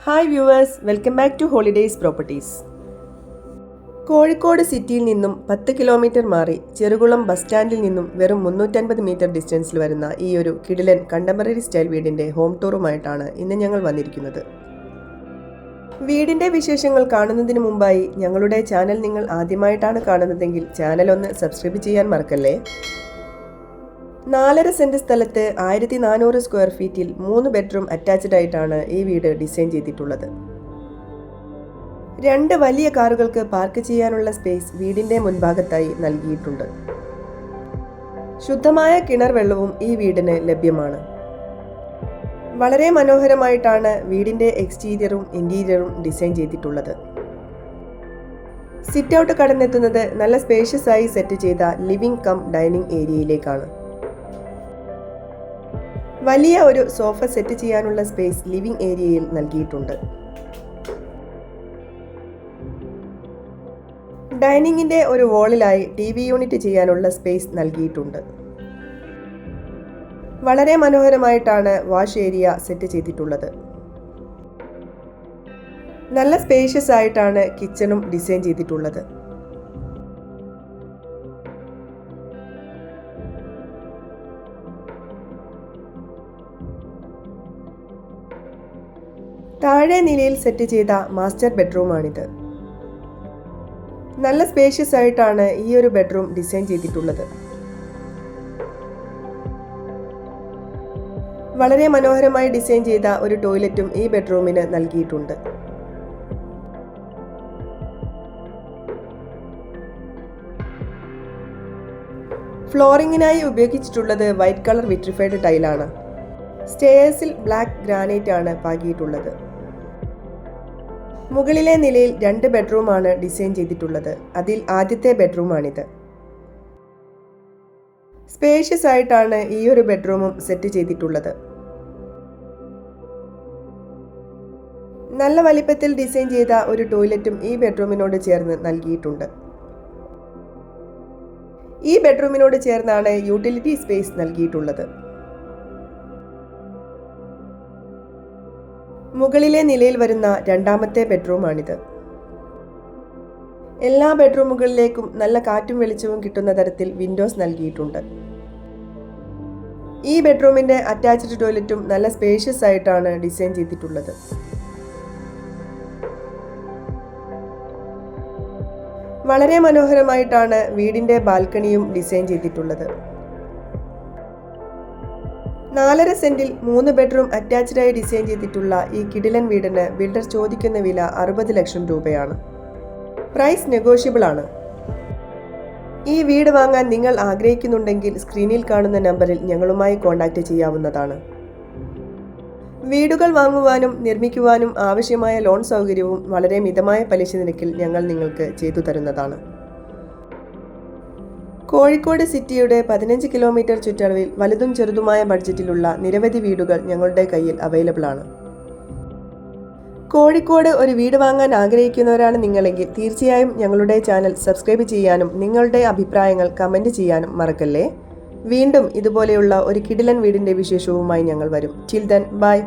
Hi viewers, welcome back to holidays properties. Kozhikode സിറ്റിയിൽ നിന്നും 10 kilometre മാറി ചെറുകുളം ബസ് സ്റ്റാൻഡിൽ നിന്നും വെറും 350 മീറ്റർ ഡിസ്റ്റൻസിൽ വരുന്ന ഈ ഒരു കിടിലൻ കണ്ടംപററി സ്റ്റൈൽ വീടിൻ്റെ ഹോം ടൂറുമായിട്ടാണ് ഇന്ന് ഞങ്ങൾ വന്നിരിക്കുന്നത്. വീടിൻ്റെ വിശേഷങ്ങൾ കാണുന്നതിന് മുമ്പായി ഞങ്ങളുടെ ചാനൽ നിങ്ങൾ ആദ്യമായിട്ടാണ് കാണുന്നതെങ്കിൽ ചാനൽ ഒന്ന് സബ്സ്ക്രൈബ് ചെയ്യാൻ മറക്കല്ലേ. 4.5 സെന്റ് സ്ഥലത്ത് 1400 സ്ക്വയർ ഫീറ്റിൽ 3 ബെഡ്റൂം അറ്റാച്ച്ഡ് ആയിട്ടാണ് ഈ വീട് ഡിസൈൻ ചെയ്തിട്ടുള്ളത്. 2 വലിയ കാറുകൾക്ക് പാർക്ക് ചെയ്യാനുള്ള സ്പേസ് വീടിന്റെ മുൻഭാഗത്തായി നൽകിയിട്ടുണ്ട്. ശുദ്ധമായ കിണർ വെള്ളവും ഈ വീടിന് ലഭ്യമാണ്. വളരെ മനോഹരമായിട്ടാണ് വീടിന്റെ എക്സ്റ്റീരിയറും ഇന്റീരിയറും ഡിസൈൻ ചെയ്തിട്ടുള്ളത്. സിറ്റ് ഔട്ട് കടന്നെത്തുന്നത് നല്ല സ്പേഷ്യസ് ആയി സെറ്റ് ചെയ്ത ലിവിംഗ് കം ഡൈനിങ് ഏരിയയിലേക്കാണ്. വലിയ ഒരു സോഫ സെറ്റ് ചെയ്യാനുള്ള സ്പേസ് ലിവിംഗ് ഏരിയയിൽ നൽകിയിട്ടുണ്ട്. ഡൈനിങ്ങിന്റെ ഒരു വോളിലായി TV യൂണിറ്റ് ചെയ്യാനുള്ള സ്പേസ് നൽകിയിട്ടുണ്ട്. വളരെ മനോഹരമായിട്ടാണ് വാഷ് ഏരിയ സെറ്റ് ചെയ്തിട്ടുള്ളത്. നല്ല സ്പേഷ്യസ് ആയിട്ടാണ് കിച്ചണും ഡിസൈൻ ചെയ്തിട്ടുള്ളത്. താഴെ നിലയിൽ സെറ്റ് ചെയ്ത മാസ്റ്റർ ബെഡ്റൂമാണിത്. നല്ല സ്പേഷ്യസ് ആയിട്ടാണ് ഈ ഒരു ബെഡ്റൂം ഡിസൈൻ ചെയ്തിട്ടുള്ളത്. വളരെ മനോഹരമായി ഡിസൈൻ ചെയ്ത ഒരു ടോയ്ലറ്റും ഈ ബെഡ്റൂമിന് നൽകിയിട്ടുണ്ട്. ഫ്ലോറിങ്ങിനായി ഉപയോഗിച്ചിട്ടുള്ളത് വൈറ്റ് കളർ വിട്രിഫൈഡ് ടൈലാണ്. സ്റ്റെയർസിൽ ബ്ലാക്ക് ഗ്രാനൈറ്റ് ആണ് പാകിയിട്ടുള്ളത്. മുകളിലെ നിലയിൽ 2 ബെഡ്റൂമാണ് ഡിസൈൻ ചെയ്തിട്ടുള്ളത്. അതിൽ ആദ്യത്തെ ബെഡ്റൂമാണിത്. സ്പേഷ്യസ് ആയിട്ടാണ് ഈ ഒരു ബെഡ്റൂമും സെറ്റ് ചെയ്തിട്ടുള്ളത്. നല്ല വലിപ്പത്തിൽ ഡിസൈൻ ചെയ്ത ഒരു ടോയ്ലറ്റും ഈ ബെഡ്റൂമിനോട് ചേർന്ന് നൽകിയിട്ടുണ്ട്. ഈ ബെഡ്റൂമിനോട് ചേർന്നാണ് യൂട്ടിലിറ്റി സ്പേസ് നൽകിയിട്ടുള്ളത്. മുകളിലെ നിലയിൽ വരുന്ന രണ്ടാമത്തെ ബെഡ്റൂമാണിത്. എല്ലാ ബെഡ്റൂമുകളിലേക്കും നല്ല കാറ്റും വെളിച്ചവും കിട്ടുന്ന തരത്തിൽ വിൻഡോസ് നൽകിയിട്ടുണ്ട്. ഈ ബെഡ്റൂമിന്റെ അറ്റാച്ച്ഡ് ടോയ്ലറ്റും നല്ല സ്പേഷ്യസ് ആയിട്ടാണ് ഡിസൈൻ ചെയ്തിട്ടുള്ളത്. വളരെ മനോഹരമായിട്ടാണ് വീടിന്റെ ബാൽക്കണിയും ഡിസൈൻ ചെയ്തിട്ടുള്ളത്. 4.5 സെന്റിൽ 3 ബെഡ്റൂം അറ്റാച്ച്ഡായി ഡിസൈൻ ചെയ്തിട്ടുള്ള ഈ കിടിലൻ വീടിന് ബിൽഡർ ചോദിക്കുന്ന വില 60 ലക്ഷം രൂപയാണ്. പ്രൈസ് നെഗോഷ്യബിൾ ആണ്. ഈ വീട് വാങ്ങാൻ നിങ്ങൾ ആഗ്രഹിക്കുന്നുണ്ടെങ്കിൽ സ്ക്രീനിൽ കാണുന്ന നമ്പറിൽ ഞങ്ങളുമായി കോൺടാക്റ്റ് ചെയ്യാവുന്നതാണ്. വീടുകൾ വാങ്ങുവാനും നിർമ്മിക്കുവാനും ആവശ്യമായ ലോൺ സൗകര്യവും വളരെ മിതമായ പലിശ നിരക്കിൽ ഞങ്ങൾ നിങ്ങൾക്ക് ചെയ്തു തരുന്നതാണ്. കോഴിക്കോട് സിറ്റിയുടെ 15 കിലോമീറ്റർ ചുറ്റളവിൽ വലുതും ചെറുതുമായ ബഡ്ജറ്റിലുള്ള നിരവധി വീടുകൾ ഞങ്ങളുടെ കയ്യിൽ അവൈലബിൾ ആണ്. കോഴിക്കോട് ഒരു വീട് വാങ്ങാൻ ആഗ്രഹിക്കുന്നവരാണ് നിങ്ങളെങ്കിൽ തീർച്ചയായും ഞങ്ങളുടെ ചാനൽ സബ്സ്ക്രൈബ് ചെയ്യാനും നിങ്ങളുടെ അഭിപ്രായങ്ങൾ കമൻറ്റ് ചെയ്യാനും മറക്കല്ലേ. വീണ്ടും ഇതുപോലെയുള്ള ഒരു കിടിലൻ വീടിൻ്റെ വിശേഷവുമായി ഞങ്ങൾ വരും. Till then bye.